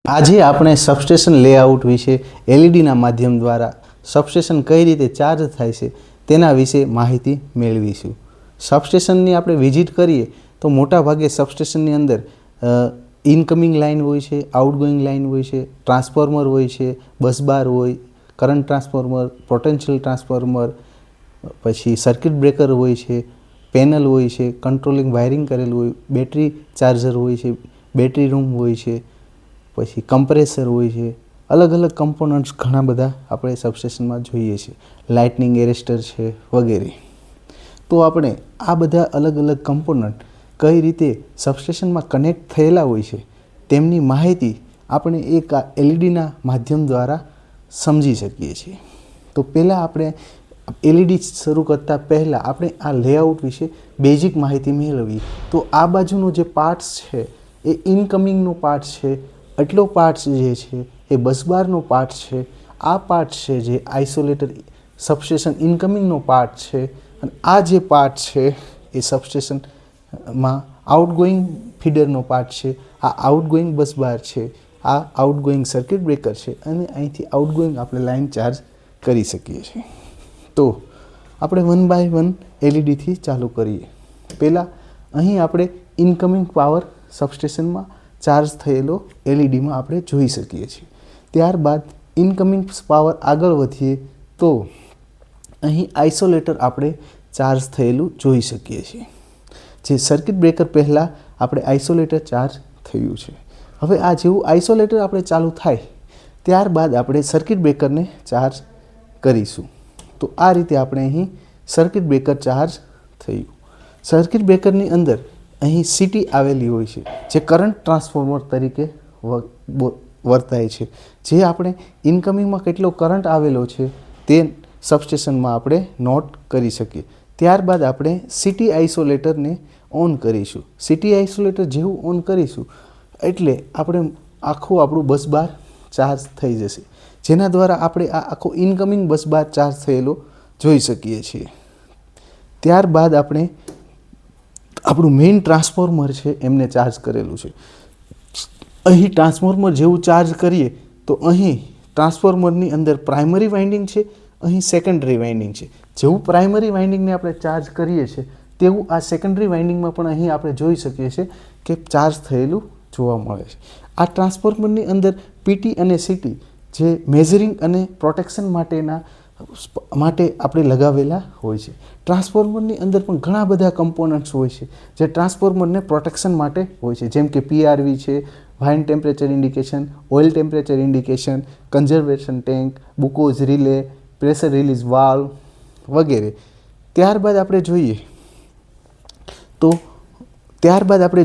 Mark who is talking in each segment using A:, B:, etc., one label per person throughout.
A: આજે આપણે substation layout વિશે એલઈડીના માધ્યમ દ્વારા સબસ્ટેશન કઈ રીતે ચાર્જ થાય છે તેના વિશે માહિતી મેળવીશું. સબસ્ટેશનની આપણે વિઝિટ કરીએ તો મોટા ભાગે સબસ્ટેશનની અંદર ઇનકમિંગ લાઇન હોય છે, આઉટગોઈંગ લાઇન હોય છે, ટ્રાન્સફોર્મર હોય છે, બસબાર હોય, કરંટ ટ્રાન્સફોર્મર, પોટેન્શિયલ ટ્રાન્સફોર્મર, પછી સર્કિટ બ્રેકર હોય છે, પેનલ હોય છે, કંટ્રોલિંગ વાયરિંગ કરેલું હોય, બેટરી ચાર્જર હોય છે, બેટરી રૂમ હોય છે, પછી કમ્પ્રેસર હોય છે. અલગ અલગ કમ્પોનન્ટ્સ ઘણા બધા આપણે સબસ્ટેશનમાં જોઈએ છીએ. લાઇટનિંગ એરેસ્ટર છે વગેરે. તો આપણે આ બધા અલગ અલગ કમ્પોનન્ટ કઈ રીતે સબસ્ટેશનમાં કનેક્ટ થયેલા હોય છે તેમની માહિતી આપણે એક આ એલઈડીના માધ્યમ દ્વારા સમજી શકીએ છીએ. તો પહેલાં આપણે એલઈડી શરૂ કરતાં પહેલાં આપણે આ લેઆઉટ વિશે બેઝિક માહિતી મેળવીએ. તો આ બાજુનો જે પાર્ટ્સ છે એ ઇનકમિંગનો પાર્ટ છે. એટલો પાર્ટ્સ જે છે એ બસબારનો પાર્ટ છે. આ પાર્ટ છે જે આઇસોલેટર સબસ્ટેશન ઇનકમિંગનો પાર્ટ છે. અને આ જે પાર્ટ છે એ સબસ્ટેશનમાં આઉટગોઈંગ ફીડરનો પાર્ટ છે. આ આઉટગોઈંગ બસબાર છે. આ આઉટગોઈંગ સર્કિટ બ્રેકર છે. અને અહીંથી આઉટગોઈંગ આપણે લાઇન ચાર્જ કરી શકીએ છીએ. તો આપણે વન બાય વન એલઈડીથી ચાલુ કરીએ. પહેલાં અહીં આપણે ઇનકમિંગ પાવર સબસ્ટેશનમાં ચાર્જ થયેલો એલઈડીમાં આપણે જોઈ શકીએ છીએ. ત્યારબાદ ઇનકમિંગ પાવર આગળ વધીએ તો અહીં આઇસોલેટર આપણે ચાર્જ થયેલું જોઈ શકીએ છીએ. જે સર્કિટ બ્રેકર પહેલાં આપણે આઇસોલેટર ચાર્જ થયું છે. હવે આ જેવું આઇસોલેટર આપણે ચાલુ થાય ત્યારબાદ આપણે સર્કિટ બ્રેકરને ચાર્જ કરીશું. તો આ રીતે આપણે અહીં સર્કિટ બ્રેકર ચાર્જ થયું. સર્કિટ બ્રેકરની અંદર અહીં સીટી આવેલી હોય છે જે કરંટ ટ્રાન્સફોર્મર તરીકે વર્તાય છે. જે આપણે ઇનકમિંગમાં કેટલો કરંટ આવેલો છે તે સબસ્ટેશનમાં આપણે નોટ કરી શકીએ. ત્યારબાદ આપણે સીટી આઇસોલેટરને ઓન કરીશું. સીટી આઇસોલેટર જેવું ઓન કરીશું એટલે આપણે આપણું બસબાર ચાર્જ થઈ જશે. જેના દ્વારા આપણે આ આખો ઇનકમિંગ બસબાર ચાર્જ થયેલો જોઈ શકીએ છીએ. ત્યારબાદ આપણે આપણું મેઇન ટ્રાન્સફોર્મર છે એમને ચાર્જ કરેલું છે. અહીં ટ્રાન્સફોર્મર જેવું ચાર્જ કરીએ તો અહીં ટ્રાન્સફોર્મરની અંદર પ્રાઇમરી વાઇન્ડિંગ છે, અહીં સેકન્ડરી વાઇન્ડિંગ છે. જેવું પ્રાઇમરી વાઇન્ડિંગને આપણે ચાર્જ કરીએ છીએ તેવું આ સેકન્ડરી વાઇન્ડિંગમાં પણ અહીં આપણે જોઈ શકીએ છીએ કે ચાર્જ થયેલું જોવા મળે છે. આ ટ્રાન્સફોર્મરની અંદર પીટી અને સીટી જે મેઝરિંગ અને પ્રોટેક્શન માટે આપણે લગાવેલા હોય છે. ટ્રાન્સફોર્મરની અંદર પણ ઘણા બધા કમ્પોનન્ટ્સ હોય છે જે ટ્રાન્સફોર્મરને પ્રોટેક્શન માટે હોય છે. જેમ કે પીઆરવી છે, વાઇન temperature indication, oil temperature indication, conservation tank, Buchholz relay, pressure release valve વગેરે. ત્યારબાદ આપણે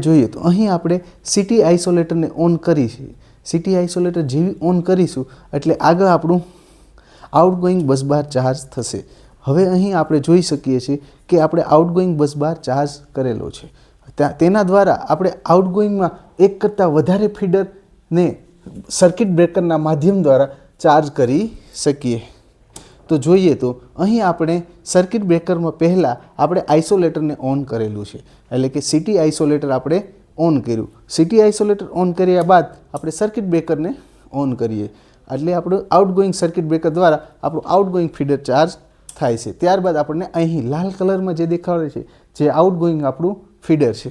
A: જોઈએ તો અહીં આપણે સીટી આઇસોલેટરને ઓન કરીશું. સીટી આઇસોલેટર જેવી ઓન કરીશું એટલે આગળ આપણું આઉટગોઈંગ બસબાર ચાર્જ થશે. હવે અહીં આપણે જોઈ શકીએ છીએ કે આપણે આઉટગોઈંગ બસબાર ચાર્જ કરેલો છે. તેના દ્વારા આપણે આઉટગોઈંગમાં એક કરતાં વધારે ફીડરને સર્કિટ બ્રેકરના માધ્યમ દ્વારા ચાર્જ કરી શકીએ. તો જોઈએ તો અહીં આપણે સર્કિટ બ્રેકરમાં પહેલાં આપણે આઇસોલેટરને ઓન કરેલું છે. એટલે કે સીટી આઇસોલેટર આપણે ઓન કર્યું. સીટી આઇસોલેટર ઓન કર્યા બાદ આપણે સર્કિટ બ્રેકરને ઓન કરીએ એટલે આપણું આઉટગોઈંગ સર્કિટ બ્રેકર દ્વારા આપણું આઉટગોઈંગ ફીડર ચાર્જ થાય છે. ત્યારબાદ આપણને અહીં લાલ કલરમાં જે દેખાડે છે જે આઉટગોઈંગ આપણું ફીડર છે.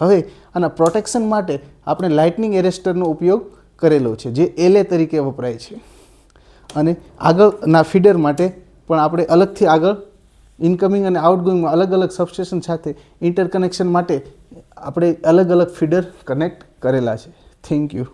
A: હવે આના પ્રોટેક્શન માટે આપણે લાઇટનિંગ એરેસ્ટરનો ઉપયોગ કરેલો છે જે એલએ તરીકે વપરાય છે. અને આગળના ફીડર માટે પણ આપણે અલગથી આગળ ઇનકમિંગ અને આઉટગોઈંગમાં અલગ અલગ સબસ્ટેશન સાથે ઇન્ટરકનેક્શન માટે આપણે અલગ અલગ ફીડર કનેક્ટ કરેલા છે. Thank you.